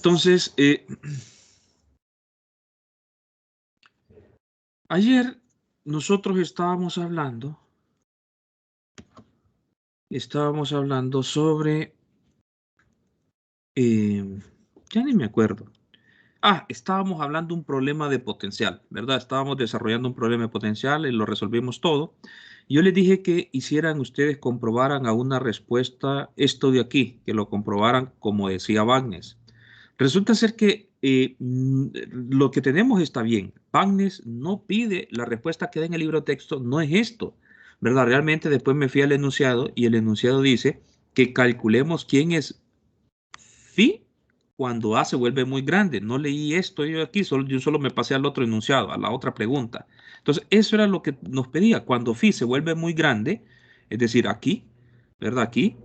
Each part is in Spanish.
Entonces, ayer nosotros estábamos hablando sobre, ya ni me acuerdo. Estábamos hablando de un problema de potencial, ¿verdad? Estábamos desarrollando un problema de potencial y lo resolvimos todo. Yo les dije que hicieran ustedes, comprobaran a una respuesta esto de aquí, que lo comprobaran como decía Bagnes. Resulta ser que lo que tenemos está bien. Bagnes no pide la respuesta que da en el libro de texto, no es esto, ¿verdad? Realmente después me fui al enunciado y el enunciado dice que calculemos quién es phi cuando A se vuelve muy grande. No leí esto yo aquí, yo solo me pasé al otro enunciado, a la otra pregunta. Entonces, eso era lo que nos pedía. Cuando phi se vuelve muy grande, es decir, aquí, ¿verdad? Aquí,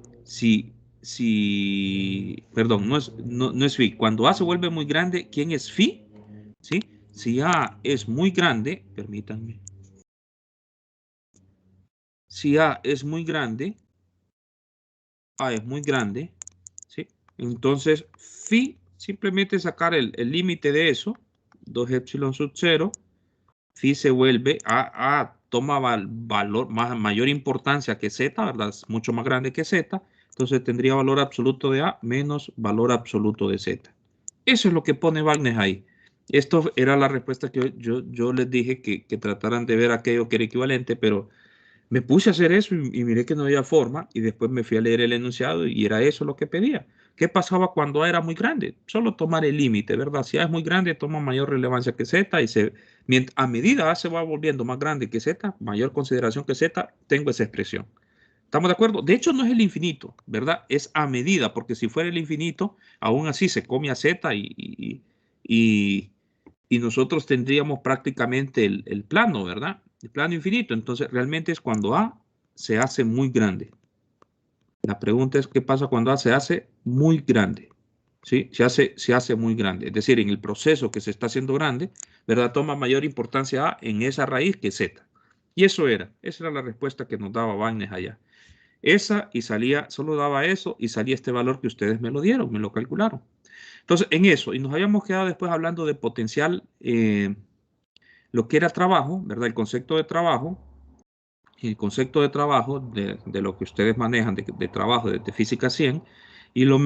perdón, no es phi. Cuando A se vuelve muy grande, ¿quién es phi? ¿Sí? Si A es muy grande, permítanme. Si A es muy grande, ¿sí? Entonces, phi, simplemente sacar el límite de eso, 2 epsilon sub 0, phi se vuelve toma valor, mayor importancia que z, ¿verdad? Es mucho más grande que z, entonces tendría valor absoluto de A menos valor absoluto de z. Eso es lo que pone Wagner ahí. Esto era la respuesta que yo les dije que trataran de ver aquello que era equivalente, pero me puse a hacer eso y miré que no había forma y después me fui a leer el enunciado y era eso lo que pedía. ¿Qué pasaba cuando A era muy grande? Solo tomar el límite, ¿verdad? Si A es muy grande, toma mayor relevancia que Z y a medida A se va volviendo más grande que Z, mayor consideración que Z, tengo esa expresión. ¿Estamos de acuerdo? De hecho, no es el infinito, ¿verdad? Es a medida, porque si fuera el infinito, aún así se come a Z y, y nosotros tendríamos prácticamente el plano, ¿verdad? El plano infinito. Entonces, realmente es cuando A se hace muy grande. La pregunta es, ¿qué pasa cuando A se hace muy grande? ¿Sí? Se hace muy grande. Es decir, en el proceso que se está haciendo grande, ¿verdad? Toma mayor importancia A en esa raíz que Z. Y esa era la respuesta que nos daba Bagnes allá. Esa y salía, solo daba eso y salía este valor que ustedes me lo dieron, me lo calcularon. Entonces, en eso, y nos habíamos quedado después hablando de potencial, lo que era trabajo, ¿verdad? El concepto de trabajo, de lo que ustedes manejan de trabajo de física 100, y lo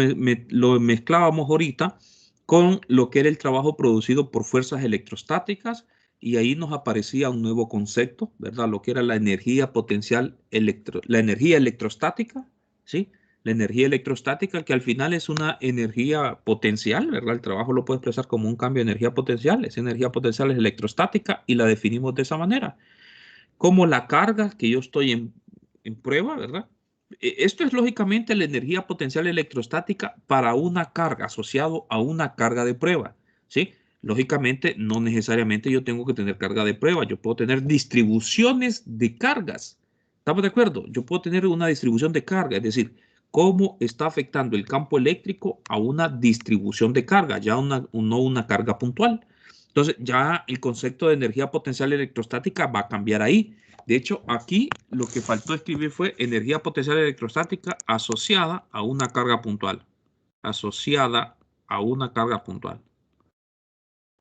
mezclábamos ahorita con lo que era el trabajo producido por fuerzas electrostáticas, y ahí nos aparecía un nuevo concepto, ¿verdad? Lo que era la energía potencial, la energía electrostática, ¿sí? La energía electrostática, que al final es una energía potencial, ¿verdad? El trabajo lo puede expresar como un cambio de energía potencial. Esa energía potencial es electrostática y la definimos de esa manera. Como la carga que yo estoy en prueba, ¿verdad? Esto es lógicamente la energía potencial electrostática para una carga, asociado a una carga de prueba, ¿sí? Lógicamente, no necesariamente yo tengo que tener carga de prueba, yo puedo tener distribuciones de cargas. ¿Estamos de acuerdo? Yo puedo tener una distribución de carga, es decir, cómo está afectando el campo eléctrico a una distribución de carga, ya no una carga puntual. Entonces, ya el concepto de energía potencial electrostática va a cambiar ahí. De hecho, aquí lo que faltó escribir fue energía potencial electrostática asociada a una carga puntual. Asociada a una carga puntual.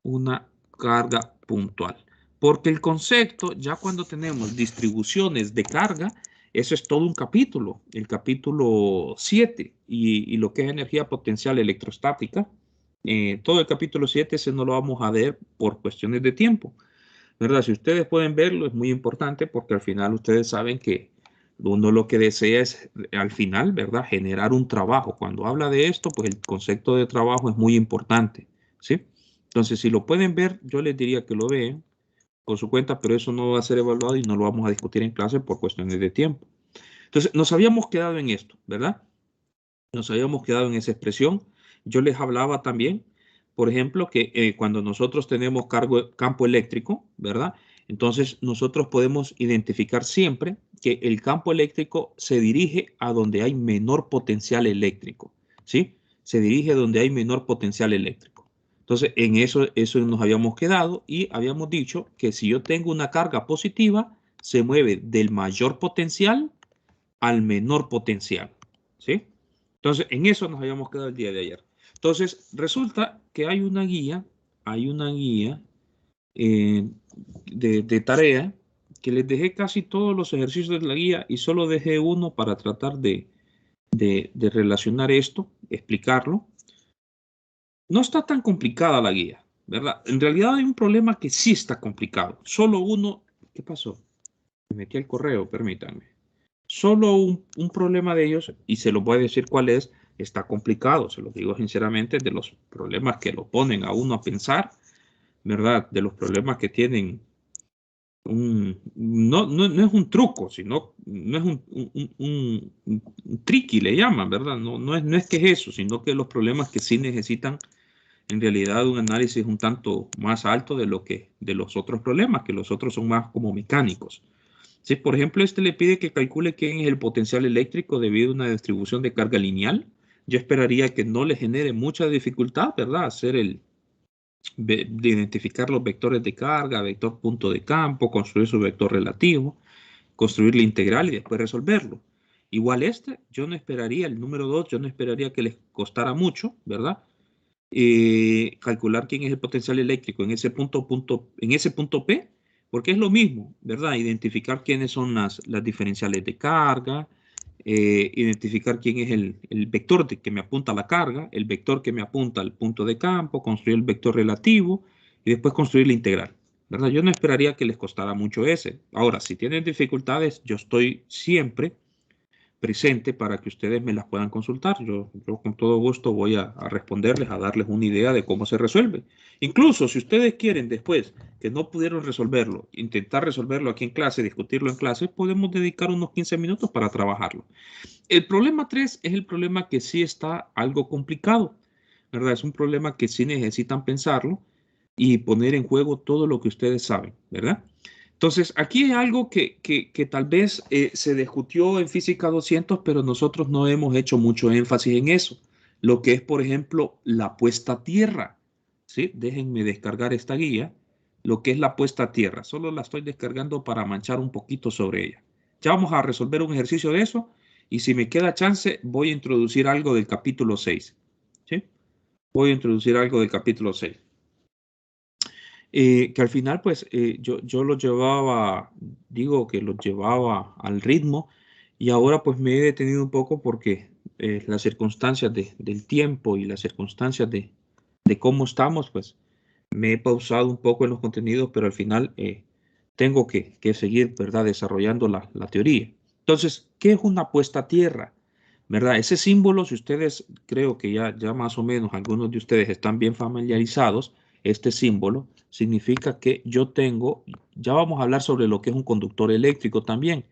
Una carga puntual. Porque el concepto, ya cuando tenemos distribuciones de carga, eso es todo un capítulo, el capítulo 7, y lo que es energía potencial electrostática, todo el capítulo 7 ese no lo vamos a ver por cuestiones de tiempo, ¿verdad? Si ustedes pueden verlo, es muy importante porque al final ustedes saben que uno lo que desea es, al final, ¿verdad? Generar un trabajo. Cuando habla de esto, pues el concepto de trabajo es muy importante, ¿sí? Entonces, si lo pueden ver, yo les diría que lo vean por su cuenta, pero eso no va a ser evaluado y no lo vamos a discutir en clase por cuestiones de tiempo. Entonces, nos habíamos quedado en esto, ¿verdad? Nos habíamos quedado en esa expresión. Yo les hablaba también, por ejemplo, que cuando nosotros tenemos campo eléctrico, ¿verdad? Entonces nosotros podemos identificar siempre que el campo eléctrico se dirige a donde hay menor potencial eléctrico, ¿sí? Se dirige a donde hay menor potencial eléctrico. Entonces, en eso nos habíamos quedado y habíamos dicho que si yo tengo una carga positiva, se mueve del mayor potencial al menor potencial, ¿sí? Entonces, en eso nos habíamos quedado el día de ayer. Entonces, resulta que hay una guía de tarea que les dejé casi todos los ejercicios de la guía y solo dejé uno para tratar de relacionar esto, explicarlo. No está tan complicada la guía, ¿verdad? En realidad hay un problema que sí está complicado. Solo uno, ¿qué pasó? Me metí al correo, permítanme. Solo un problema de ellos, y se los voy a decir cuál es, está complicado, se los digo sinceramente, de los problemas que lo ponen a uno a pensar, ¿verdad? De los problemas que tienen no es un truco, sino no es un tricky, le llaman, ¿verdad? No es que es eso, sino que los problemas que sí necesitan en realidad un análisis un tanto más alto de lo que de los otros problemas, que los otros son más como mecánicos. Si, por ejemplo, este le pide que calcule quién es el potencial eléctrico debido a una distribución de carga lineal, yo esperaría que no le genere mucha dificultad, ¿verdad? Hacer de identificar los vectores de carga, vector punto de campo, construir su vector relativo, construir la integral y después resolverlo. Igual yo no esperaría, el número 2, yo no esperaría que les costara mucho, ¿verdad? Calcular quién es el potencial eléctrico en ese en ese punto P, porque es lo mismo, ¿verdad? Identificar quiénes son las diferenciales de carga, identificar quién es el vector que me apunta a la carga, el vector que me apunta al punto de campo, construir el vector relativo y después construir la integral, ¿verdad? Yo no esperaría que les costara mucho ese. Ahora, si tienen dificultades, yo estoy siempre presente para que ustedes me las puedan consultar. Yo con todo gusto voy a responderles, a darles una idea de cómo se resuelve. Incluso si ustedes quieren después que no pudieron resolverlo, intentar resolverlo aquí en clase, discutirlo en clase, podemos dedicar unos 15 minutos para trabajarlo. El problema 3 es el problema que sí está algo complicado, ¿verdad? Es un problema que sí necesitan pensarlo y poner en juego todo lo que ustedes saben, ¿verdad? Entonces, aquí hay algo que tal vez se discutió en Física 200, pero nosotros no hemos hecho mucho énfasis en eso. Lo que es, por ejemplo, la puesta a tierra. ¿Sí? Déjenme descargar esta guía. Lo que es la puesta a tierra. Solo la estoy descargando para manchar un poquito sobre ella. Ya vamos a resolver un ejercicio de eso. Y si me queda chance, voy a introducir algo del capítulo 6. ¿Sí? Voy a introducir algo del capítulo 6. Que al final, pues, yo lo llevaba, digo que lo llevaba al ritmo y ahora pues me he detenido un poco porque las circunstancias del tiempo y las circunstancias de cómo estamos, pues me he pausado un poco en los contenidos, pero al final tengo que seguir, ¿verdad?, desarrollando la teoría. Entonces, ¿qué es una puesta a tierra? ¿Verdad? Ese símbolo, si ustedes, creo que ya más o menos algunos de ustedes están bien familiarizados, este símbolo significa que yo tengo, ya vamos a hablar sobre lo que es un conductor eléctrico también,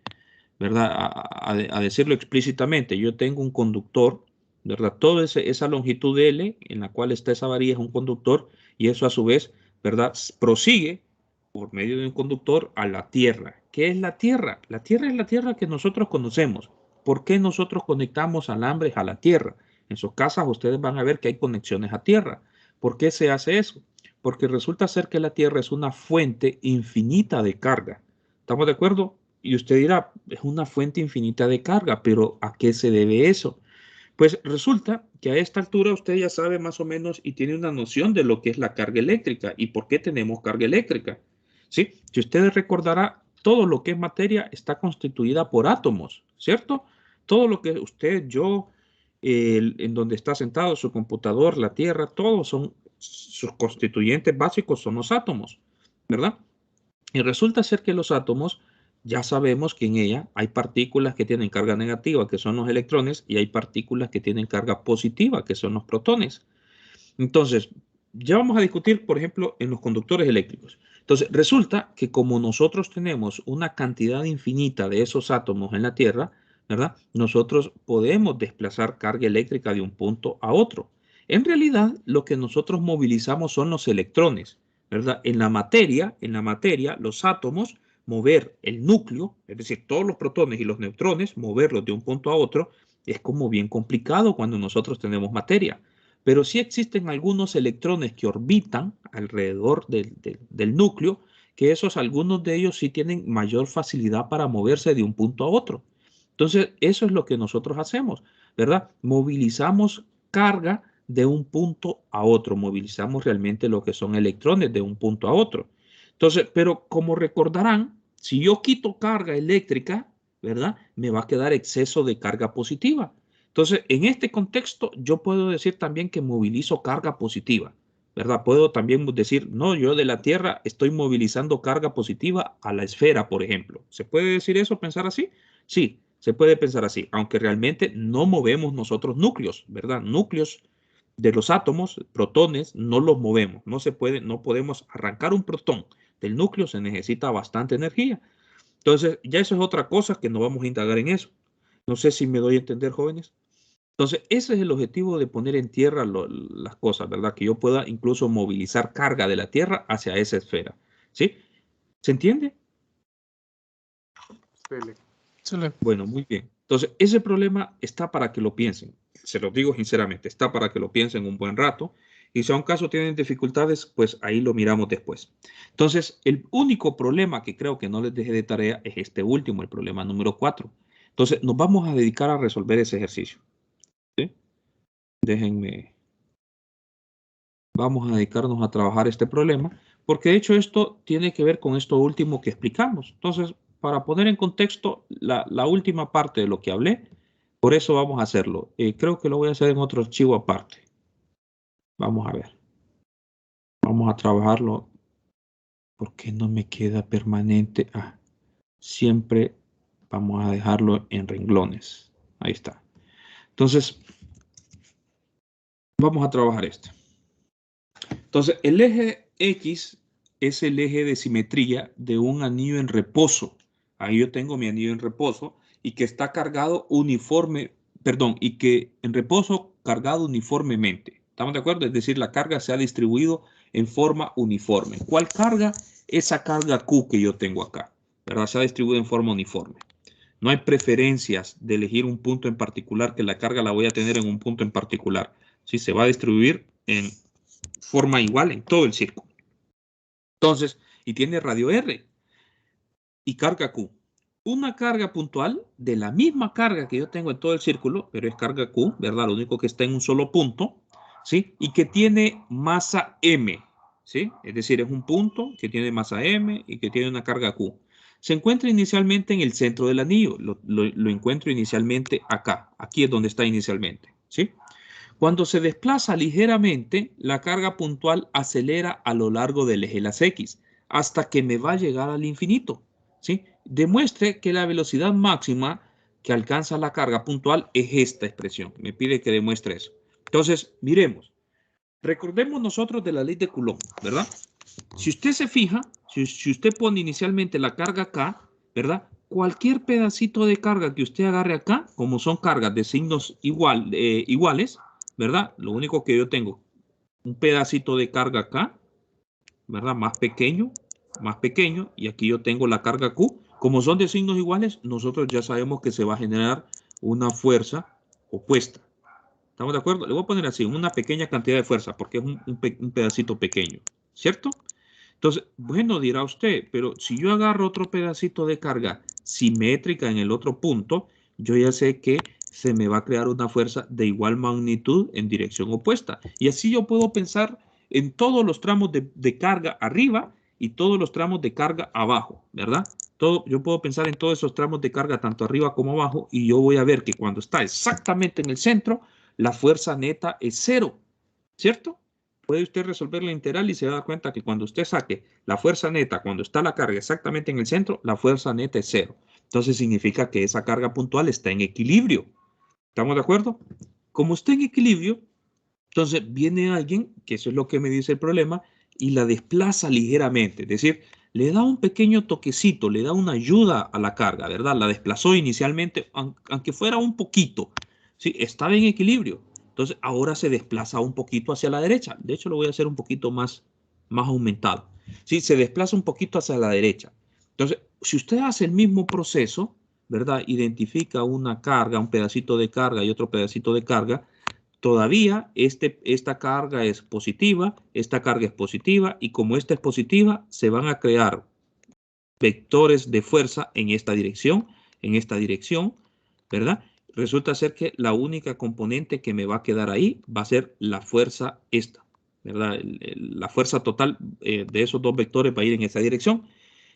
¿verdad? A decirlo explícitamente, yo tengo un conductor, ¿verdad? Toda esa longitud L en la cual está esa varilla es un conductor y eso a su vez, ¿verdad? Prosigue por medio de un conductor a la Tierra. ¿Qué es la Tierra? La Tierra es la Tierra que nosotros conocemos. ¿Por qué nosotros conectamos alambres a la Tierra? En sus casas ustedes van a ver que hay conexiones a Tierra. ¿Por qué se hace eso? Porque resulta ser que la Tierra es una fuente infinita de carga. ¿Estamos de acuerdo? Y usted dirá, es una fuente infinita de carga, pero ¿a qué se debe eso? Pues resulta que a esta altura usted ya sabe más o menos y tiene una noción de lo que es la carga eléctrica y por qué tenemos carga eléctrica. ¿Sí? Si usted recordará, todo lo que es materia está constituida por átomos, ¿cierto? Todo lo que usted, yo, en donde está sentado, su computador, la Tierra, todos son sus constituyentes básicos son los átomos, ¿verdad? Y resulta ser que los átomos, ya sabemos que en ella hay partículas que tienen carga negativa, que son los electrones, y hay partículas que tienen carga positiva, que son los protones. Entonces, ya vamos a discutir, por ejemplo, en los conductores eléctricos. Entonces, resulta que como nosotros tenemos una cantidad infinita de esos átomos en la Tierra, ¿verdad? Nosotros podemos desplazar carga eléctrica de un punto a otro. En realidad, lo que nosotros movilizamos son los electrones, ¿verdad? En la materia, los átomos, mover el núcleo, es decir, todos los protones y los neutrones, moverlos de un punto a otro, es como bien complicado cuando nosotros tenemos materia. Pero sí existen algunos electrones que orbitan alrededor del núcleo, que algunos de ellos sí tienen mayor facilidad para moverse de un punto a otro. Entonces, eso es lo que nosotros hacemos, ¿verdad? Movilizamos carga de un punto a otro, movilizamos realmente lo que son electrones de un punto a otro. Entonces, pero como recordarán, si yo quito carga eléctrica, ¿verdad? Me va a quedar exceso de carga positiva. Entonces, en este contexto, yo puedo decir también que movilizo carga positiva, ¿verdad? Puedo también decir, no, yo de la Tierra estoy movilizando carga positiva a la esfera, por ejemplo. ¿Se puede decir eso, pensar así? Sí, se puede pensar así, aunque realmente no movemos nosotros núcleos, ¿verdad? Núcleos de los átomos, protones, no los movemos. No se puede, no podemos arrancar un protón del núcleo, se necesita bastante energía. Entonces, ya eso es otra cosa que no vamos a indagar en eso. No sé si me doy a entender, jóvenes. Entonces, ese es el objetivo de poner en tierra las cosas, ¿verdad? Que yo pueda incluso movilizar carga de la Tierra hacia esa esfera. ¿Sí? ¿Se entiende? Bueno, muy bien. Entonces, ese problema está para que lo piensen. Se los digo sinceramente, está para que lo piensen un buen rato. Y si a un caso tienen dificultades, pues ahí lo miramos después. Entonces, el único problema que creo que no les dejé de tarea es este último, el problema número 4. Entonces, nos vamos a dedicar a resolver ese ejercicio. ¿Sí? Déjenme. Vamos a dedicarnos a trabajar este problema, porque de hecho esto tiene que ver con esto último que explicamos. Entonces, para poner en contexto la última parte de lo que hablé, por eso vamos a hacerlo. Creo que lo voy a hacer en otro archivo aparte. Vamos a ver. Vamos a trabajarlo. ¿Por qué no me queda permanente? Ah, siempre vamos a dejarlo en renglones. Ahí está. Entonces, vamos a trabajar esto. Entonces, el eje X es el eje de simetría de un anillo en reposo. Ahí yo tengo mi anillo en reposo y que está cargado uniforme, perdón, y que en reposo cargado uniformemente. ¿Estamos de acuerdo? Es decir, la carga se ha distribuido en forma uniforme. ¿Cuál carga? Esa carga Q que yo tengo acá, ¿verdad? Se ha distribuido en forma uniforme. No hay preferencias de elegir un punto en particular, que la carga la voy a tener en un punto en particular. Sí, se va a distribuir en forma igual en todo el círculo. Entonces, y tiene radio R y carga Q. Una carga puntual de la misma carga que yo tengo en todo el círculo, pero es carga Q, ¿verdad? Lo único que está en un solo punto, ¿sí? Y que tiene masa M, ¿sí? Es decir, es un punto que tiene masa M y que tiene una carga Q. Se encuentra inicialmente en el centro del anillo. Lo encuentro inicialmente acá. Aquí es donde está inicialmente, ¿sí? Cuando se desplaza ligeramente, la carga puntual acelera a lo largo del eje las X hasta que me va a llegar al infinito. ¿Sí? Demuestre que la velocidad máxima que alcanza la carga puntual es esta expresión. Me pide que demuestre eso. Entonces, miremos. Recordemos nosotros de la ley de Coulomb, ¿verdad? Si usted se fija, si usted pone inicialmente la carga acá, ¿verdad? Cualquier pedacito de carga que usted agarre acá, como son cargas de signos iguales, ¿verdad? Lo único que yo tengo, un pedacito de carga acá, ¿verdad? Más pequeño, y aquí yo tengo la carga Q. Como son de signos iguales, nosotros ya sabemos que se va a generar una fuerza opuesta. ¿Estamos de acuerdo? Le voy a poner así, una pequeña cantidad de fuerza, porque es un pedacito pequeño, ¿cierto? Entonces, bueno, dirá usted, pero si yo agarro otro pedacito de carga simétrica en el otro punto, yo ya sé que se me va a crear una fuerza de igual magnitud en dirección opuesta. Y así yo puedo pensar en todos los tramos de carga arriba y todos los tramos de carga abajo, ¿verdad? Yo puedo pensar en todos esos tramos de carga tanto arriba como abajo y yo voy a ver que cuando está exactamente en el centro, la fuerza neta es cero, ¿cierto? Puede usted resolver la integral y se da cuenta que cuando usted saque la fuerza neta, cuando está la carga exactamente en el centro, la fuerza neta es cero. Entonces significa que esa carga puntual está en equilibrio. ¿Estamos de acuerdo? Como está en equilibrio, entonces viene alguien, que eso es lo que me dice el problema, y la desplaza ligeramente. Es decir, le da un pequeño toquecito, le da una ayuda a la carga, ¿verdad? La desplazó inicialmente, aunque fuera un poquito. Sí, estaba en equilibrio. Entonces ahora se desplaza un poquito hacia la derecha. De hecho, lo voy a hacer un poquito más aumentado. Sí, se desplaza un poquito hacia la derecha. Entonces, si usted hace el mismo proceso, ¿verdad? Identifica una carga, un pedacito de carga y otro pedacito de carga, todavía esta carga es positiva, esta carga es positiva, y como esta es positiva, se van a crear vectores de fuerza en esta dirección, ¿verdad? resulta ser que la única componente que me va a quedar ahí va a ser la fuerza esta, ¿verdad? La fuerza total de esos dos vectores va a ir en esa dirección.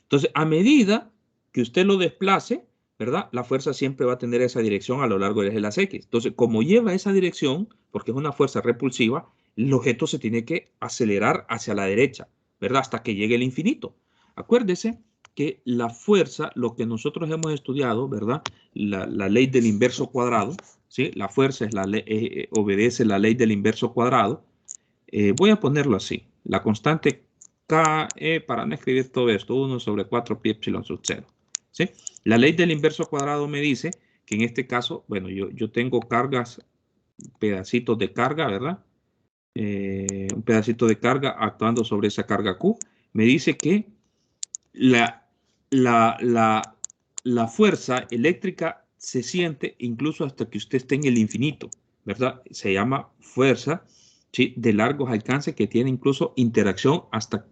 Entonces, a medida que usted lo desplace, ¿verdad? La fuerza siempre va a tener esa dirección a lo largo del eje de las X. Entonces, como lleva esa dirección, porque es una fuerza repulsiva, el objeto se tiene que acelerar hacia la derecha, ¿verdad? Hasta que llegue al infinito. Acuérdese que la fuerza, lo que nosotros hemos estudiado, ¿verdad? La ley del inverso cuadrado, ¿sí? La fuerza es obedece la ley del inverso cuadrado. Voy a ponerlo así. La constante K, para no escribir todo esto, 1 sobre 4 pi epsilon sub 0. ¿Sí? La ley del inverso cuadrado me dice que en este caso, bueno, yo tengo cargas, pedacitos de carga, ¿verdad? Un pedacito de carga actuando sobre esa carga Q. Me dice que la fuerza eléctrica se siente incluso hasta que usted esté en el infinito, ¿verdad? Se llama fuerza, ¿sí?, de largos alcances, que tiene incluso interacción hasta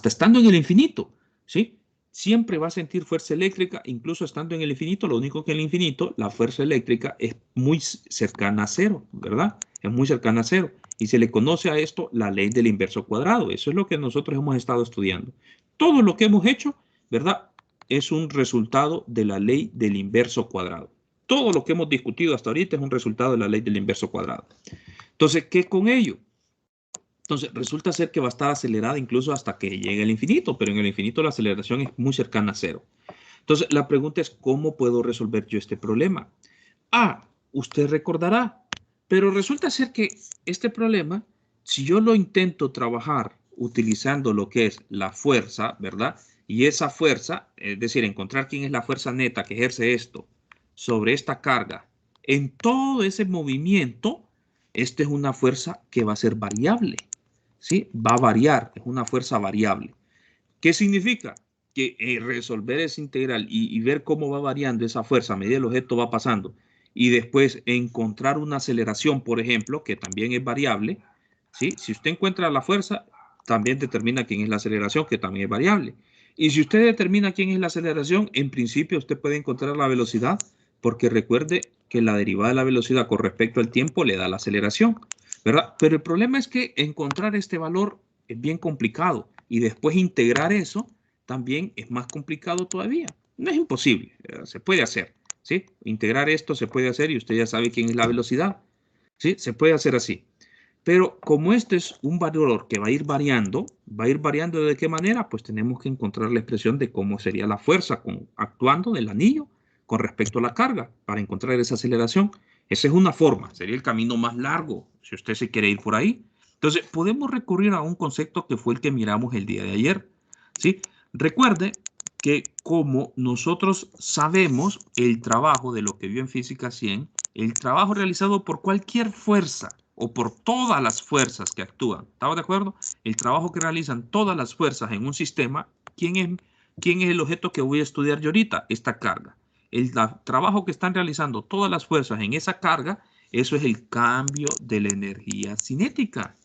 estando en el infinito, ¿sí? Siempre va a sentir fuerza eléctrica, incluso estando en el infinito. Lo único que en el infinito, la fuerza eléctrica es muy cercana a cero, ¿verdad? Es muy cercana a cero. Y se le conoce a esto la ley del inverso cuadrado. Eso es lo que nosotros hemos estado estudiando. Todo lo que hemos hecho, ¿verdad?, es un resultado de la ley del inverso cuadrado. Todo lo que hemos discutido hasta ahorita es un resultado de la ley del inverso cuadrado. Entonces, ¿qué con ello? Entonces, resulta ser que va a estar acelerada incluso hasta que llegue al infinito, pero en el infinito la aceleración es muy cercana a cero. Entonces, la pregunta es, ¿cómo puedo resolver yo este problema? Usted recordará, pero resulta ser que este problema, si yo lo intento trabajar utilizando lo que es la fuerza, ¿verdad? Y esa fuerza, es decir, encontrar quién es la fuerza neta que ejerce esto sobre esta carga, en todo ese movimiento, esta es una fuerza que va a ser variable, ¿sí? Va a variar, es una fuerza variable. ¿Qué significa? Que resolver esa integral y ver cómo va variando esa fuerza a medida que el objeto va pasando, y después encontrar una aceleración, por ejemplo, que también es variable, ¿sí? Si usted encuentra la fuerza, también determina quién es la aceleración, que también es variable. Y si usted determina quién es la aceleración, en principio usted puede encontrar la velocidad, porque recuerde que la derivada de la velocidad con respecto al tiempo le da la aceleración, ¿verdad? Pero el problema es que encontrar este valor es bien complicado, y después integrar eso también es más complicado todavía. No es imposible, se puede hacer, ¿sí? Integrar esto se puede hacer y usted ya sabe quién es la velocidad, ¿sí? Se puede hacer así. Pero como este es un valor que va a ir variando ¿de qué manera? Pues tenemos que encontrar la expresión de cómo sería la fuerza actuando del anillo con respecto a la carga para encontrar esa aceleración. Esa es una forma, sería el camino más largo, si usted se quiere ir por ahí. Entonces, podemos recurrir a un concepto que fue el que miramos el día de ayer, ¿sí? Recuerde que como nosotros sabemos el trabajo de lo que vio en Física 100, el trabajo realizado por cualquier fuerza o por todas las fuerzas que actúan, ¿estamos de acuerdo? El trabajo que realizan todas las fuerzas en un sistema, ¿quién es el objeto que voy a estudiar yo ahorita? Esta carga. El trabajo que están realizando todas las fuerzas en esa carga, eso es el cambio de la energía cinética,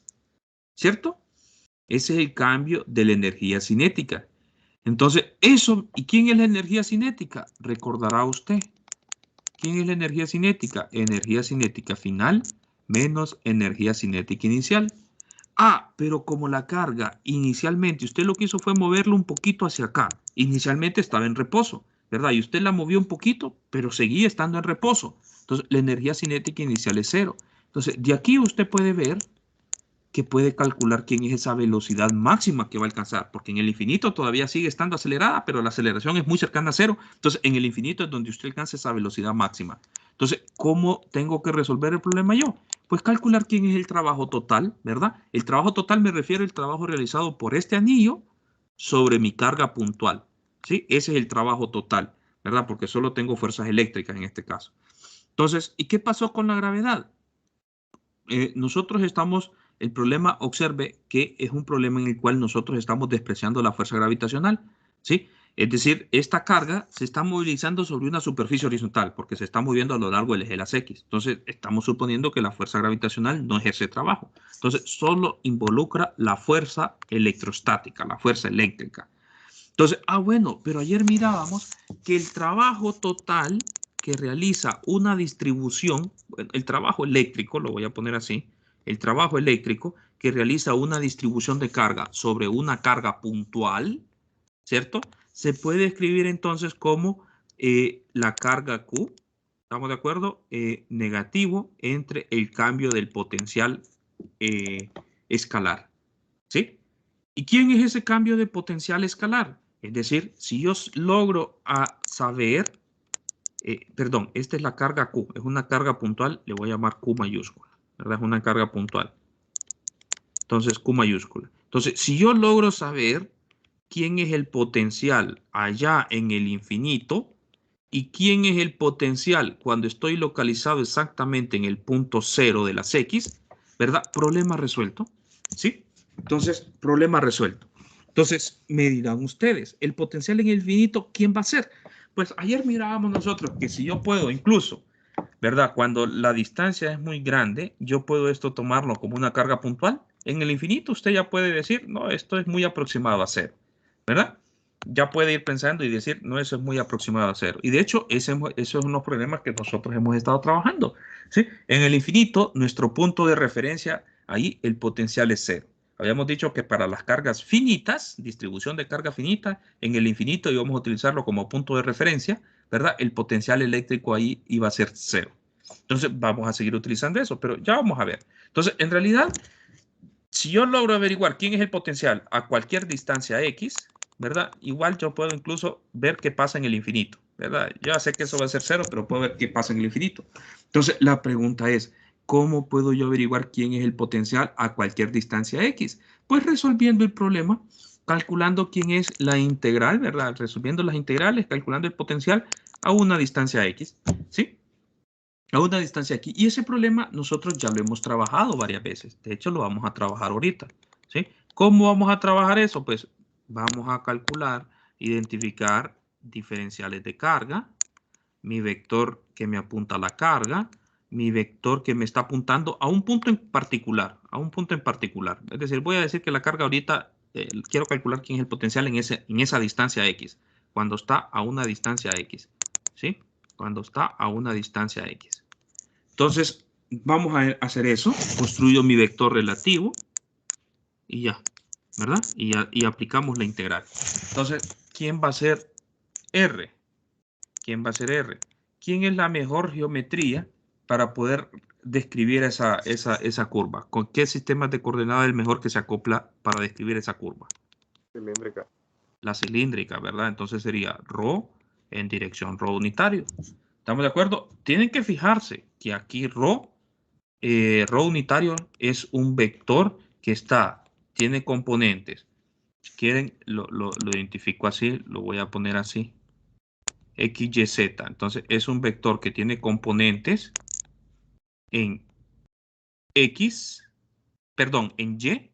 ¿cierto? Ese es el cambio de la energía cinética. Entonces, eso, ¿y quién es la energía cinética? Recordará usted. ¿Quién es la energía cinética? Energía cinética final menos energía cinética inicial. Pero como la carga inicialmente, usted lo que hizo fue moverlo un poquito hacia acá. Inicialmente estaba en reposo, ¿verdad? Y usted la movió un poquito, pero seguía estando en reposo. Entonces, la energía cinética inicial es cero. Entonces, de aquí usted puede ver que puede calcular quién es esa velocidad máxima que va a alcanzar, porque en el infinito todavía sigue estando acelerada, pero la aceleración es muy cercana a cero. Entonces, en el infinito es donde usted alcanza esa velocidad máxima. Entonces, ¿cómo tengo que resolver el problema yo? Pues calcular quién es el trabajo total, ¿verdad? El trabajo total me refiero al trabajo realizado por este anillo sobre mi carga puntual, ¿sí? Ese es el trabajo total, ¿verdad? Porque solo tengo fuerzas eléctricas en este caso. Entonces, ¿y qué pasó con la gravedad? Nosotros estamos, el problema, observe que es un problema en el cual nosotros estamos despreciando la fuerza gravitacional, ¿sí? Es decir, esta carga se está movilizando sobre una superficie horizontal porque se está moviendo a lo largo del eje de las X. Entonces, estamos suponiendo que la fuerza gravitacional no ejerce trabajo. Entonces, solo involucra la fuerza electrostática, la fuerza eléctrica. Entonces, bueno, pero ayer mirábamos que el trabajo total que realiza una distribución, el trabajo eléctrico, lo voy a poner así, el trabajo eléctrico que realiza una distribución de carga sobre una carga puntual, ¿cierto? Se puede escribir entonces como la carga Q, ¿estamos de acuerdo? Negativo entre el cambio del potencial escalar, ¿sí? ¿Y quién es ese cambio de potencial escalar? Es decir, si yo logro saber, perdón, esta es la carga Q, es una carga puntual, le voy a llamar Q mayúscula, ¿verdad? Es una carga puntual. Entonces, Q mayúscula. Entonces, si yo logro saber quién es el potencial allá en el infinito y quién es el potencial cuando estoy localizado exactamente en el punto cero de las X, ¿verdad? Problema resuelto, ¿sí? Entonces, problema resuelto. Entonces, me dirán ustedes, el potencial en el infinito, ¿quién va a ser? Pues ayer mirábamos nosotros que si yo puedo incluso, ¿verdad? Cuando la distancia es muy grande, yo puedo esto tomarlo como una carga puntual. En el infinito usted ya puede decir, no, esto es muy aproximado a cero, ¿verdad? Ya puede ir pensando y decir, no, eso es muy aproximado a cero. Y de hecho, eso es unos problemas que nosotros hemos estado trabajando, ¿sí? En el infinito, nuestro punto de referencia, ahí el potencial es cero. Habíamos dicho que para las cargas finitas, distribución de carga finita, en el infinito íbamos a utilizarlo como punto de referencia, ¿verdad? El potencial eléctrico ahí iba a ser cero. Entonces, vamos a seguir utilizando eso, pero ya vamos a ver. Entonces, en realidad, si yo logro averiguar quién es el potencial a cualquier distancia X, ¿verdad? Igual yo puedo incluso ver qué pasa en el infinito, ¿verdad? Ya sé que eso va a ser cero, pero puedo ver qué pasa en el infinito. Entonces, la pregunta es, ¿cómo puedo yo averiguar quién es el potencial a cualquier distancia X? Pues resolviendo el problema, calculando quién es la integral, ¿verdad? Resolviendo las integrales, calculando el potencial a una distancia X, ¿sí? A una distancia aquí. Y ese problema nosotros ya lo hemos trabajado varias veces. De hecho, lo vamos a trabajar ahorita, ¿sí? ¿Cómo vamos a trabajar eso? Pues vamos a calcular, identificar diferenciales de carga, mi vector que me apunta a la carga, mi vector que me está apuntando a un punto en particular, a un punto en particular. Es decir, voy a decir que la carga ahorita, quiero calcular quién es el potencial en esa distancia X, cuando está a una distancia X, ¿sí? Cuando está a una distancia X. Entonces, vamos a hacer eso. Construyo mi vector relativo y ya, ¿verdad? Y aplicamos la integral. Entonces, ¿quién va a ser R? ¿Quién va a ser R? ¿Quién es la mejor geometría para poder describir esa curva? ¿Con qué sistemas de coordenadas es el mejor que se acopla para describir esa curva? Cilíndrica. La cilíndrica, ¿verdad? Entonces sería ρ en dirección ρ unitario. ¿Estamos de acuerdo? Tienen que fijarse que aquí ρ unitario es un vector que tiene componentes. Si quieren, lo identifico así, lo voy a poner así. X, Y, Z. Entonces, es un vector que tiene componentes en X, perdón, en Y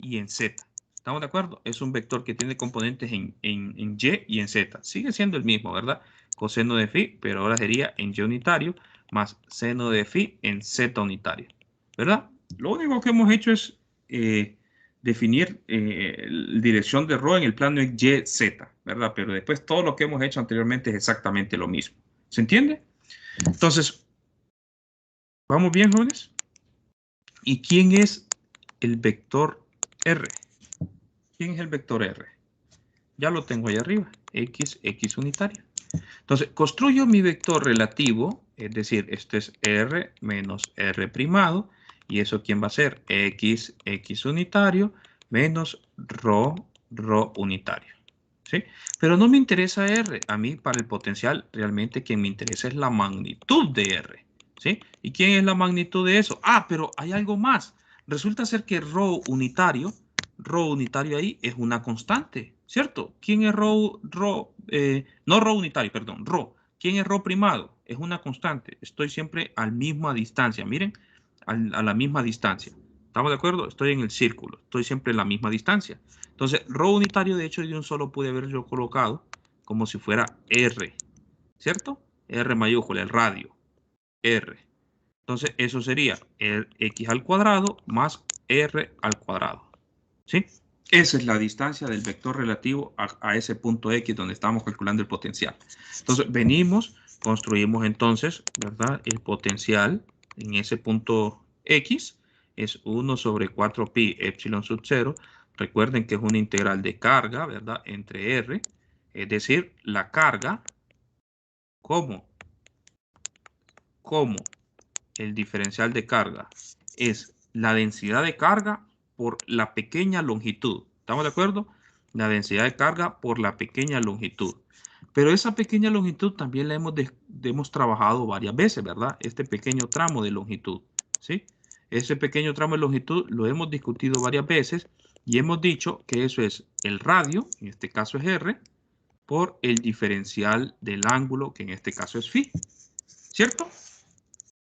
y en Z. ¿Estamos de acuerdo? Es un vector que tiene componentes en Y y en Z. Sigue siendo el mismo, ¿verdad? Coseno de phi, pero ahora sería en Y unitario más seno de phi en Z unitario. ¿Verdad? Lo único que hemos hecho es definir la dirección de ρ en el plano Y, Z, ¿verdad? Pero después todo lo que hemos hecho anteriormente es exactamente lo mismo. ¿Se entiende? Entonces, ¿vamos bien, jóvenes? ¿Y quién es el vector R? ¿Quién es el vector R? Ya lo tengo ahí arriba, X unitario. Entonces, construyo mi vector relativo, es decir, este es R menos R primado, y eso ¿quién va a ser? X unitario menos ρ unitario. ¿Sí? Pero no me interesa R. A mí, para el potencial, realmente quien me interesa es la magnitud de R. ¿Sí? ¿Y quién es la magnitud de eso? Ah, pero hay algo más. Resulta ser que ρ unitario ahí es una constante, ¿cierto? ¿Quién es no ρ unitario, perdón, ρ. ¿Quién es ρ primado? Es una constante. Estoy siempre a la misma distancia. Miren, a la misma distancia. ¿Estamos de acuerdo? Estoy en el círculo. Estoy siempre en la misma distancia. Entonces, ρ unitario, de hecho, de un solo pude haber yo colocado como si fuera R, ¿cierto? R mayúscula, el radio, R. Entonces, eso sería x al cuadrado más r al cuadrado, ¿sí? Esa es la distancia del vector relativo a ese punto X donde estamos calculando el potencial. Entonces, venimos, construimos entonces, ¿verdad? El potencial en ese punto X es 1 sobre 4pi epsilon sub 0. Recuerden que es una integral de carga, ¿verdad? Entre R, es decir, la carga como el diferencial de carga es la densidad de carga por la pequeña longitud. ¿Estamos de acuerdo? La densidad de carga por la pequeña longitud. Pero esa pequeña longitud también la hemos trabajado varias veces, ¿verdad? Este pequeño tramo de longitud, ¿sí? Ese pequeño tramo de longitud lo hemos discutido varias veces y hemos dicho que eso es el radio, en este caso es R, por el diferencial del ángulo, que en este caso es phi, ¿cierto?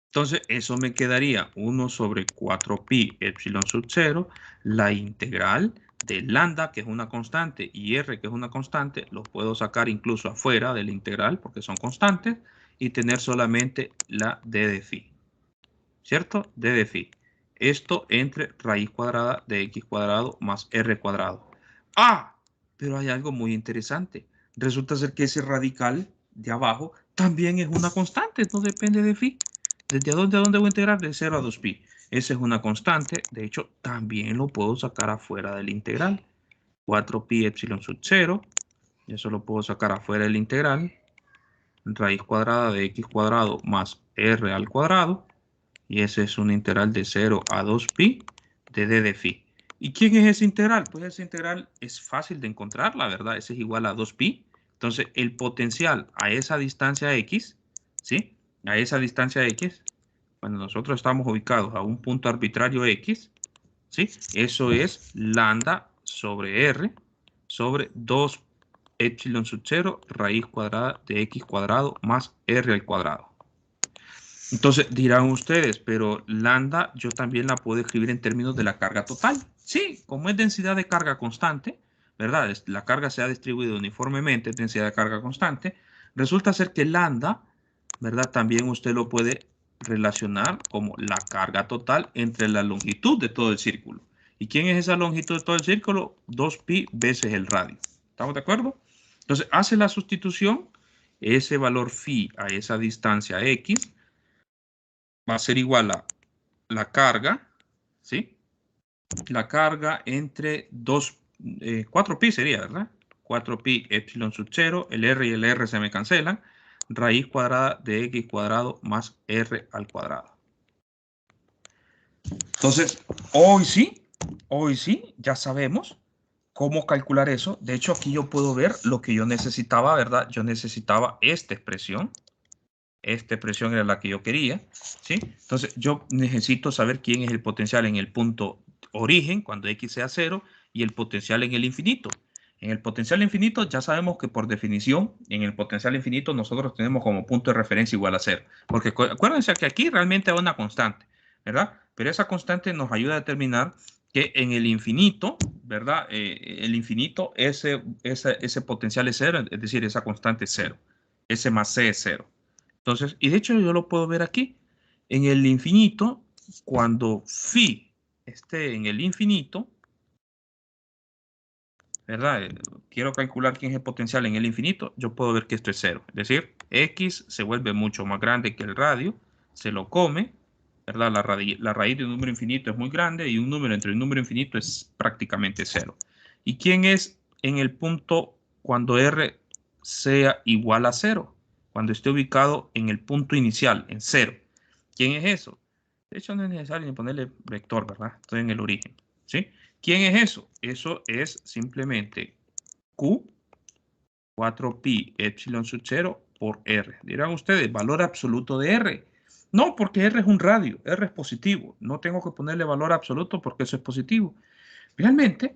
Entonces, eso me quedaría 1 sobre 4pi epsilon sub 0, la integral de lambda, que es una constante, y r, que es una constante, los puedo sacar incluso afuera de la integral, porque son constantes, y tener solamente la d de phi, ¿cierto? D de phi. Esto entre raíz cuadrada de x cuadrado más r cuadrado. ¡Ah! Pero hay algo muy interesante. Resulta ser que ese radical de abajo también es una constante, no depende de phi. ¿Desde dónde a dónde voy a integrar? De 0 a 2pi. Esa es una constante. De hecho, también lo puedo sacar afuera de la integral. 4pi epsilon sub 0. Y eso lo puedo sacar afuera de la integral. Raíz cuadrada de x cuadrado más r al cuadrado. Y esa es una integral de 0 a 2pi de d de phi. ¿Y quién es esa integral? Pues esa integral es fácil de encontrar, la verdad. Ese es igual a 2pi. Entonces, el potencial a esa distancia x, ¿sí? A esa distancia x, cuando nosotros estamos ubicados a un punto arbitrario x, ¿sí? Eso es lambda sobre r sobre 2 epsilon sub 0 raíz cuadrada de x cuadrado más r al cuadrado. Entonces dirán ustedes, pero lambda yo también la puedo escribir en términos de la carga total. Sí, como es densidad de carga constante, ¿verdad? La carga se ha distribuido uniformemente, es densidad de carga constante. Resulta ser que lambda, ¿verdad? También usted lo puede relacionar como la carga total entre la longitud de todo el círculo. ¿Y quién es esa longitud de todo el círculo? 2pi veces el radio. ¿Estamos de acuerdo? Entonces hace la sustitución, ese valor phi a esa distancia x va a ser igual a la carga, ¿sí? La carga entre 4pi sería, ¿verdad? 4pi epsilon sub 0, el r y el r se me cancelan, raíz cuadrada de x cuadrado más r al cuadrado. Entonces, hoy sí, ya sabemos cómo calcular eso. De hecho, aquí yo puedo ver lo que yo necesitaba, ¿verdad? Yo necesitaba esta expresión. Esta expresión era la que yo quería, ¿sí? Entonces, yo necesito saber quién es el potencial en el punto origen, cuando x sea 0, y el potencial en el infinito. En el potencial infinito ya sabemos que por definición, en el potencial infinito nosotros tenemos como punto de referencia igual a 0. Porque acuérdense que aquí realmente hay una constante, ¿verdad? Pero esa constante nos ayuda a determinar que en el infinito, ¿verdad? El infinito, ese potencial es 0, es decir, esa constante es 0. S más C es 0. Entonces, y de hecho yo lo puedo ver aquí. En el infinito, cuando phi esté en el infinito, ¿verdad? Quiero calcular quién es el potencial en el infinito. Yo puedo ver que esto es 0. Es decir, x se vuelve mucho más grande que el radio, se lo come, ¿verdad? La raíz de un número infinito es muy grande y un número entre un número infinito es prácticamente 0. ¿Y quién es en el punto cuando r sea igual a 0? Cuando esté ubicado en el punto inicial, en 0. ¿Quién es eso? De hecho, no es necesario ni ponerle vector, ¿verdad? Estoy en el origen, ¿sí? ¿Quién es eso? Eso es simplemente Q 4pi epsilon sub 0 por R. Dirán ustedes, valor absoluto de R. No, porque R es un radio, R es positivo. No tengo que ponerle valor absoluto porque eso es positivo. Realmente,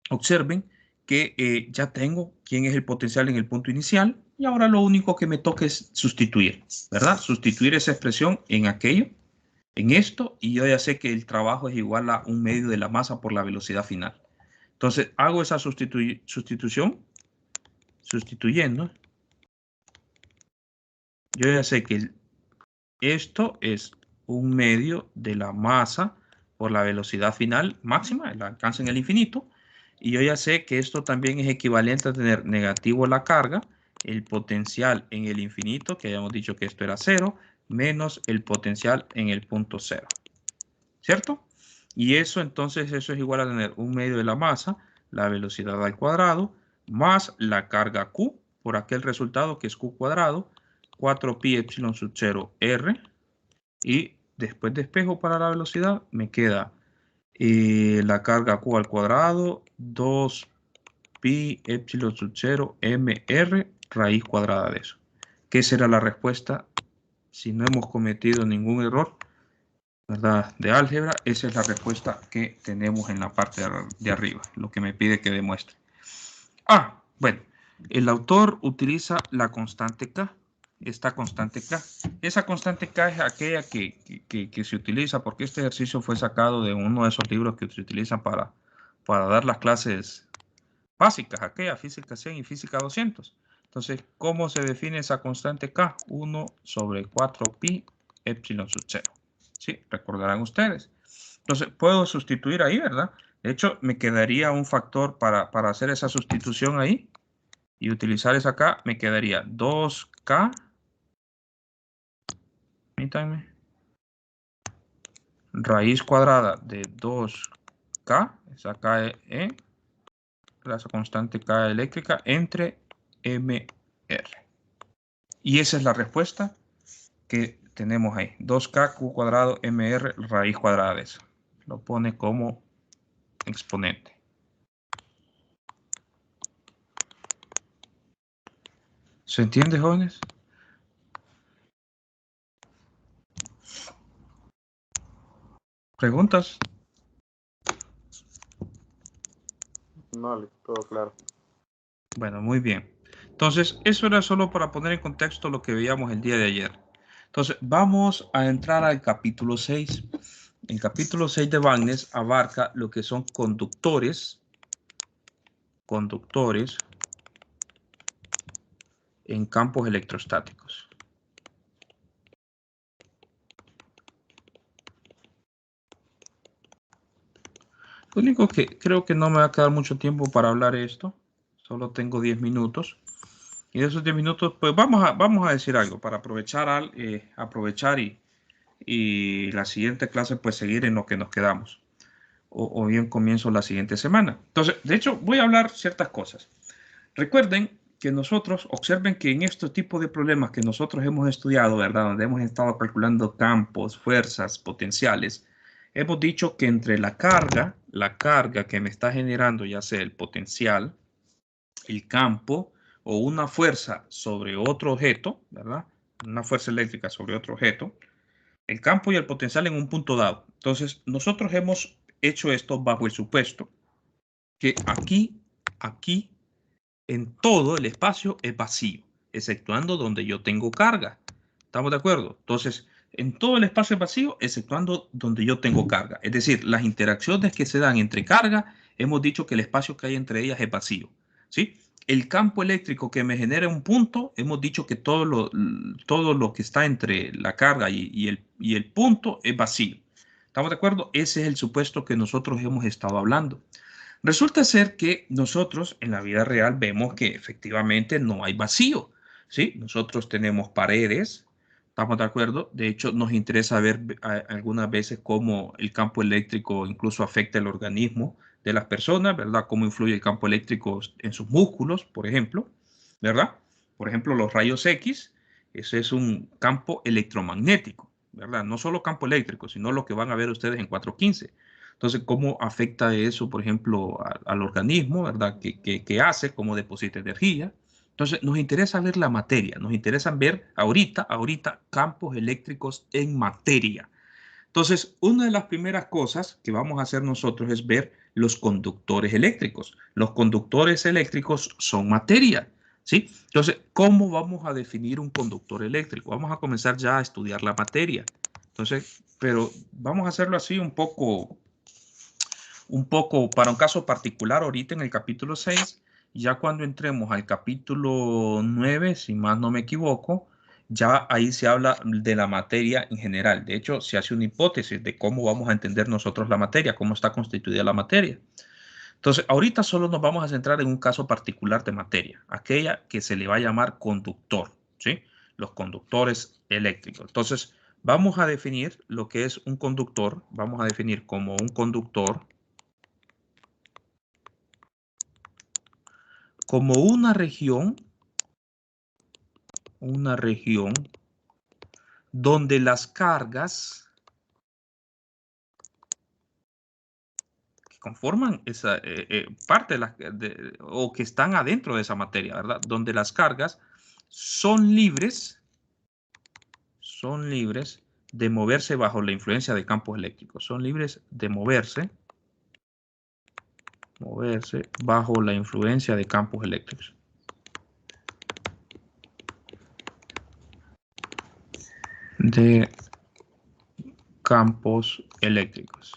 observen que ya tengo quién es el potencial en el punto inicial y ahora lo único que me toca es sustituir, ¿verdad? Sustituir esa expresión en aquello, en esto, y yo ya sé que el trabajo es igual a 1/2 de la masa por la velocidad final. Entonces hago esa sustitución, sustituyendo. Yo ya sé que esto es 1/2 de la masa por la velocidad final máxima, el alcance en el infinito. Y yo ya sé que esto también es equivalente a tener negativo la carga el potencial en el infinito, que habíamos dicho que esto era 0, menos el potencial en el punto 0. ¿Cierto? Y eso entonces, eso es igual a tener 1/2 de la masa, la velocidad al cuadrado, más la carga Q, por aquel resultado que es Q cuadrado, 4pi epsilon sub 0 R, y después despejo para la velocidad, me queda la carga Q al cuadrado, 2pi epsilon sub 0 mr raíz cuadrada de eso. ¿Qué será la respuesta si no hemos cometido ningún error, ¿verdad? De álgebra? Esa es la respuesta que tenemos en la parte de arriba, lo que me pide que demuestre. Bueno, el autor utiliza la constante K, esta constante K. Esa constante K es aquella que se utiliza, porque este ejercicio fue sacado de uno de esos libros que se utilizan para dar las clases básicas, aquella física 100 y física 200. Entonces, ¿cómo se define esa constante K? 1 sobre 4pi epsilon sub 0. ¿Sí? Recordarán ustedes. Entonces, puedo sustituir ahí, ¿verdad? De hecho, me quedaría un factor para hacer esa sustitución ahí y utilizar esa K. Me quedaría 2K. Permítanme. Raíz cuadrada de 2K. Esa K es la constante K eléctrica entre MR. Y esa es la respuesta que tenemos ahí. 2K Q cuadrado MR raíz cuadrada de eso. Lo pone como exponente. ¿Se entiende, jóvenes? ¿Preguntas? No, todo claro. Bueno, muy bien. Entonces, eso era solo para poner en contexto lo que veíamos el día de ayer. Entonces, vamos a entrar al capítulo 6. El capítulo 6 de Wagner abarca lo que son conductores en campos electrostáticos. Lo único que creo que no me va a quedar mucho tiempo para hablar esto. Solo tengo 10 minutos. Y de esos 10 minutos, pues vamos a decir algo para aprovechar, y la siguiente clase, pues seguir en lo que nos quedamos. O bien comienzo la siguiente semana. Entonces, de hecho, voy a hablar ciertas cosas. Recuerden que nosotros, observen que en este tipo de problemas que nosotros hemos estudiado, ¿verdad? Donde hemos estado calculando campos, fuerzas, potenciales, hemos dicho que entre la carga que me está generando, ya sea el potencial, el campo o una fuerza sobre otro objeto, ¿verdad? Una fuerza eléctrica sobre otro objeto, el campo y el potencial en un punto dado. Entonces, nosotros hemos hecho esto bajo el supuesto que aquí, en todo el espacio es vacío, exceptuando donde yo tengo carga. ¿Estamos de acuerdo? Entonces, en todo el espacio es vacío, exceptuando donde yo tengo carga. Es decir, las interacciones que se dan entre carga, hemos dicho que el espacio que hay entre ellas es vacío. ¿Sí? El campo eléctrico que me genera un punto, hemos dicho que todo lo que está entre la carga y el punto es vacío. ¿Estamos de acuerdo? Ese es el supuesto que nosotros hemos estado hablando. Resulta ser que nosotros en la vida real vemos que efectivamente no hay vacío, ¿sí? Nosotros tenemos paredes, ¿estamos de acuerdo? De hecho, nos interesa ver algunas veces cómo el campo eléctrico incluso afecta el organismo de las personas, ¿verdad? Cómo influye el campo eléctrico en sus músculos, por ejemplo, ¿verdad? Por ejemplo, los rayos X, ese es un campo electromagnético, ¿verdad? No solo campo eléctrico, sino lo que van a ver ustedes en 415. Entonces, ¿cómo afecta eso, por ejemplo, al organismo, ¿verdad? ¿Qué hace? ¿Cómo deposita energía? Entonces, nos interesa ver la materia, nos interesa ver ahorita campos eléctricos en materia. Entonces, una de las primeras cosas que vamos a hacer nosotros es ver los conductores eléctricos. Los conductores eléctricos son materia, ¿sí? Entonces, ¿cómo vamos a definir un conductor eléctrico? Vamos a comenzar ya a estudiar la materia. Entonces, pero vamos a hacerlo así un poco para un caso particular ahorita en el capítulo 6, ya cuando entremos al capítulo 9, si más no me equivoco, ya ahí se habla de la materia en general. De hecho, se hace una hipótesis de cómo vamos a entender nosotros la materia, cómo está constituida la materia. Entonces, ahorita solo nos vamos a centrar en un caso particular de materia, aquella que se le va a llamar conductor, ¿sí? Los conductores eléctricos. Entonces, vamos a definir lo que es un conductor. Vamos a definir como un conductor como una región donde las cargas que conforman esa parte de o que están adentro de esa materia, ¿verdad? Donde las cargas son libres de moverse bajo la influencia de campos eléctricos. Son libres de moverse bajo la influencia de campos eléctricos. De campos eléctricos.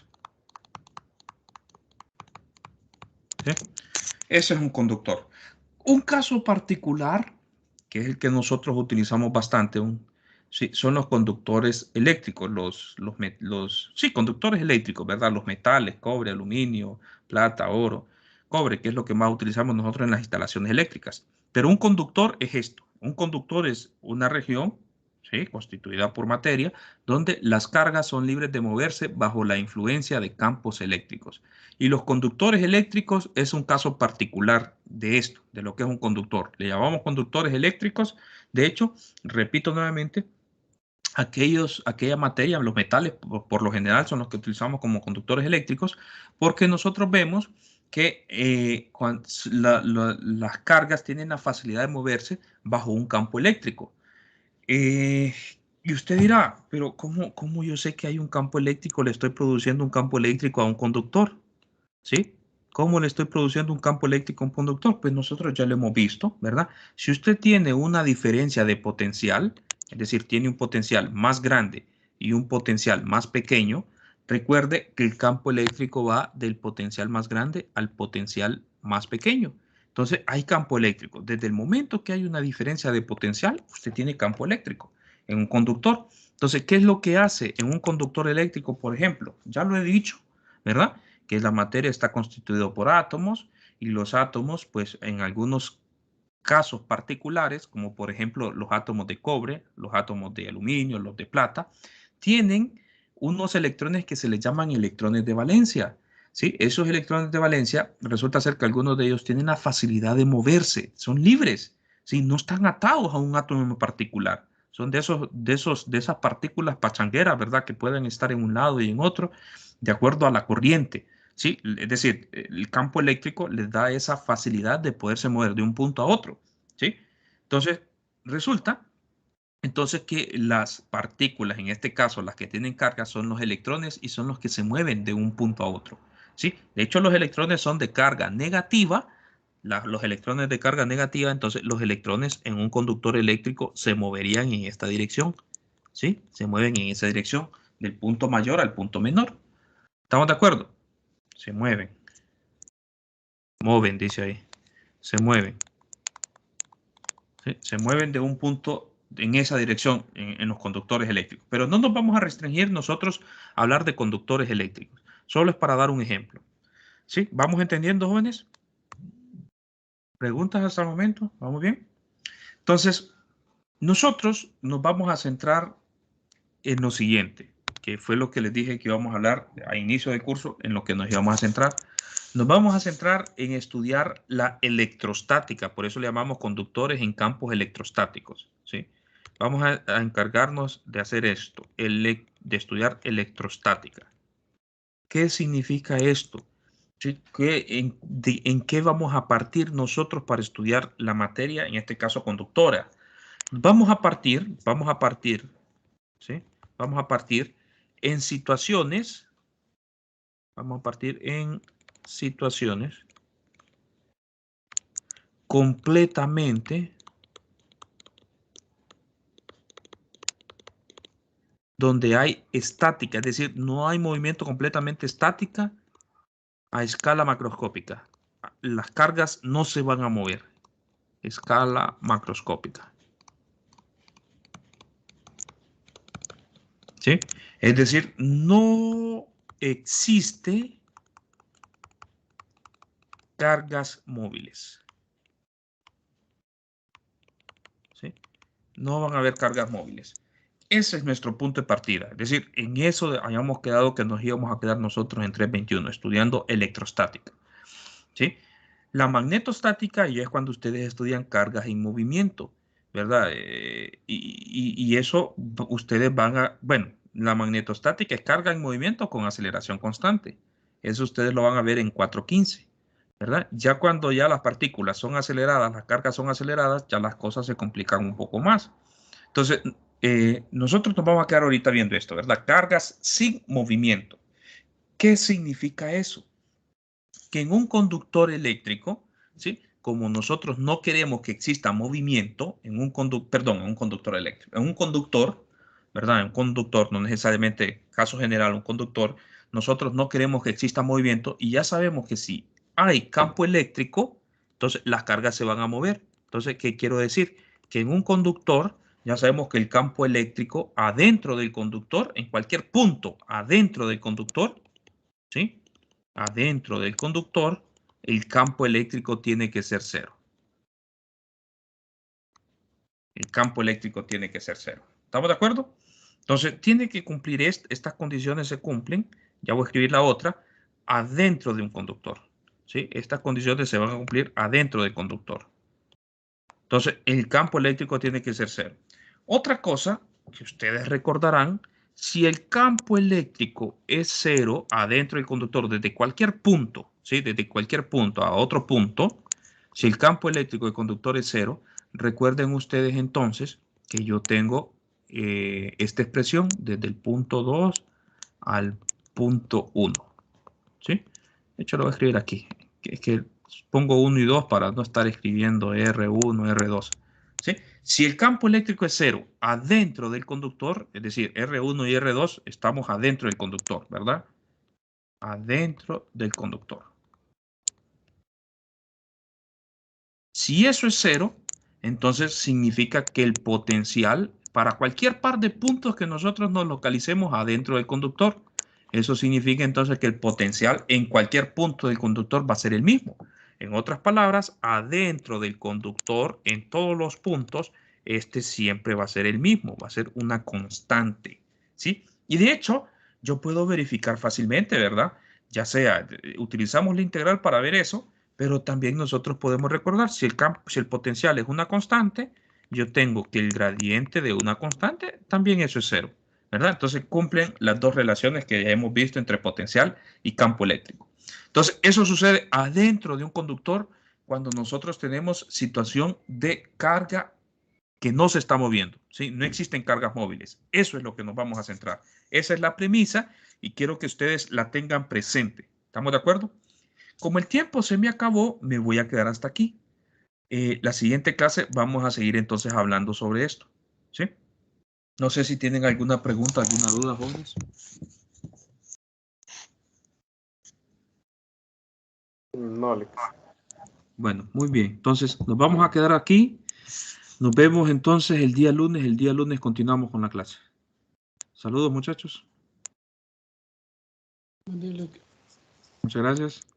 ¿Sí? Ese es un conductor. Un caso particular, que es el que nosotros utilizamos bastante, sí, son los conductores eléctricos, sí, conductores eléctricos, ¿verdad? Los metales, cobre, aluminio, plata, oro, cobre, que es lo que más utilizamos nosotros en las instalaciones eléctricas. Pero un conductor es esto. Un conductor es una región, ¿sí?, constituida por materia, donde las cargas son libres de moverse bajo la influencia de campos eléctricos. Y los conductores eléctricos es un caso particular de esto, de lo que es un conductor. Le llamamos conductores eléctricos. De hecho, repito nuevamente, aquella materia, los metales, por lo general son los que utilizamos como conductores eléctricos, porque nosotros vemos que las cargas tienen la facilidad de moverse bajo un campo eléctrico. Y usted dirá, pero ¿cómo yo sé que hay un campo eléctrico? Le estoy produciendo un campo eléctrico a un conductor. ¿Sí? ¿Cómo le estoy produciendo un campo eléctrico a un conductor? Pues nosotros ya lo hemos visto, ¿verdad? Si usted tiene una diferencia de potencial, es decir, tiene un potencial más grande y un potencial más pequeño, recuerde que el campo eléctrico va del potencial más grande al potencial más pequeño. Entonces, hay campo eléctrico. Desde el momento que hay una diferencia de potencial, usted tiene campo eléctrico en un conductor. Entonces, ¿qué es lo que hace en un conductor eléctrico, por ejemplo? Ya lo he dicho, ¿verdad? Que la materia está constituida por átomos y los átomos, pues en algunos casos particulares, como por ejemplo los átomos de cobre, los átomos de aluminio, los de plata, tienen unos electrones que se les llaman electrones de valencia. ¿Sí? Esos electrones de valencia resulta ser que algunos de ellos tienen la facilidad de moverse, son libres, ¿sí? No están atados a un átomo en particular. Son de esas partículas pachangueras, ¿verdad? Que pueden estar en un lado y en otro, de acuerdo a la corriente. ¿Sí? Es decir, el campo eléctrico les da esa facilidad de poderse mover de un punto a otro. ¿Sí? Entonces, resulta entonces que las partículas, en este caso las que tienen carga, son los electrones y son los que se mueven de un punto a otro. ¿Sí? De hecho, los electrones son de carga negativa. Los electrones de carga negativa, entonces los electrones en un conductor eléctrico se moverían en esta dirección. ¿Sí? Se mueven en esa dirección, del punto mayor al punto menor. ¿Estamos de acuerdo? Se mueven. Mueven, dice ahí. Se mueven. ¿Sí? Se mueven de un punto en esa dirección en los conductores eléctricos. Pero no nos vamos a restringir nosotros a hablar de conductores eléctricos. Solo es para dar un ejemplo. ¿Sí? ¿Vamos entendiendo, jóvenes? ¿Preguntas hasta el momento? ¿Vamos bien? Entonces, nosotros nos vamos a centrar en lo siguiente, que fue lo que les dije que íbamos a hablar a inicio del curso, en lo que nos íbamos a centrar. Nos vamos a centrar en estudiar la electrostática, por eso le llamamos conductores en campos electrostáticos, ¿sí? Vamos a encargarnos de hacer esto, de estudiar electrostática. ¿Qué significa esto? ¿Sí? ¿En qué vamos a partir nosotros para estudiar la materia, en este caso conductora? Vamos a partir, ¿sí? Vamos a partir en situaciones, completamente donde hay estática, es decir, no hay movimiento completamente estática a escala macroscópica. Las cargas no se van a mover. Escala macroscópica. ¿Sí? Es decir, no existe cargas móviles. ¿Sí? No van a haber cargas móviles. Ese es nuestro punto de partida. Es decir, en eso habíamos quedado que nos íbamos a quedar nosotros en 321, estudiando electrostática. ¿Sí? La magnetostática ya es cuando ustedes estudian cargas en movimiento, ¿verdad? Y eso ustedes van a, bueno, la magnetostática es carga en movimiento con aceleración constante. Eso ustedes lo van a ver en 415, ¿verdad? Ya cuando ya las partículas son aceleradas, las cargas son aceleradas, ya las cosas se complican un poco más. Entonces, nosotros nos vamos a quedar ahorita viendo esto, ¿verdad? Cargas sin movimiento. ¿Qué significa eso? Que en un conductor eléctrico, ¿sí? Como nosotros no queremos que exista movimiento en un conductor eléctrico, en un conductor, ¿verdad? En un conductor, no necesariamente, caso general, un conductor, nosotros no queremos que exista movimiento y ya sabemos que si hay campo eléctrico, entonces las cargas se van a mover. Entonces, ¿qué quiero decir? Que en un conductor, ya sabemos que el campo eléctrico adentro del conductor, en cualquier punto adentro del conductor, ¿sí? Adentro del conductor, el campo eléctrico tiene que ser cero. El campo eléctrico tiene que ser cero. ¿Estamos de acuerdo? Entonces, tiene que cumplir estas condiciones se cumplen. Ya voy a escribir la otra. Adentro de un conductor. ¿Sí? Estas condiciones se van a cumplir adentro del conductor. Entonces, el campo eléctrico tiene que ser cero. Otra cosa que ustedes recordarán, si el campo eléctrico es cero adentro del conductor desde cualquier punto, ¿sí? Desde cualquier punto a otro punto, si el campo eléctrico del conductor es cero, recuerden ustedes entonces que yo tengo esta expresión desde el punto 2 al punto 1. ¿Sí? De hecho, lo voy a escribir aquí. Es que pongo 1 y 2 para no estar escribiendo R1, R2. ¿Sí? Si el campo eléctrico es cero adentro del conductor, es decir, R1 y R2, estamos adentro del conductor, ¿verdad? Adentro del conductor. Si eso es cero, entonces significa que el potencial para cualquier par de puntos que nosotros nos localicemos adentro del conductor, eso significa entonces que el potencial en cualquier punto del conductor va a ser el mismo. En otras palabras, adentro del conductor, en todos los puntos, este siempre va a ser el mismo, va a ser una constante, ¿sí? Y de hecho, yo puedo verificar fácilmente, ¿verdad? Ya sea, utilizamos la integral para ver eso, pero también nosotros podemos recordar, si el potencial es una constante, yo tengo que el gradiente de una constante, también eso es cero, ¿verdad? Entonces cumplen las dos relaciones que ya hemos visto entre potencial y campo eléctrico. Entonces, eso sucede adentro de un conductor cuando nosotros tenemos situación de carga que no se está moviendo, ¿sí? No existen cargas móviles. Eso es lo que nos vamos a centrar. Esa es la premisa y quiero que ustedes la tengan presente. ¿Estamos de acuerdo? Como el tiempo se me acabó, me voy a quedar hasta aquí. La siguiente clase vamos a seguir entonces hablando sobre esto, ¿sí? No sé si tienen alguna pregunta, alguna duda, jóvenes. No, Alex. Bueno, muy bien. Entonces, nos vamos a quedar aquí. Nos vemos entonces el día lunes. El día lunes continuamos con la clase. Saludos, muchachos. Muchas gracias.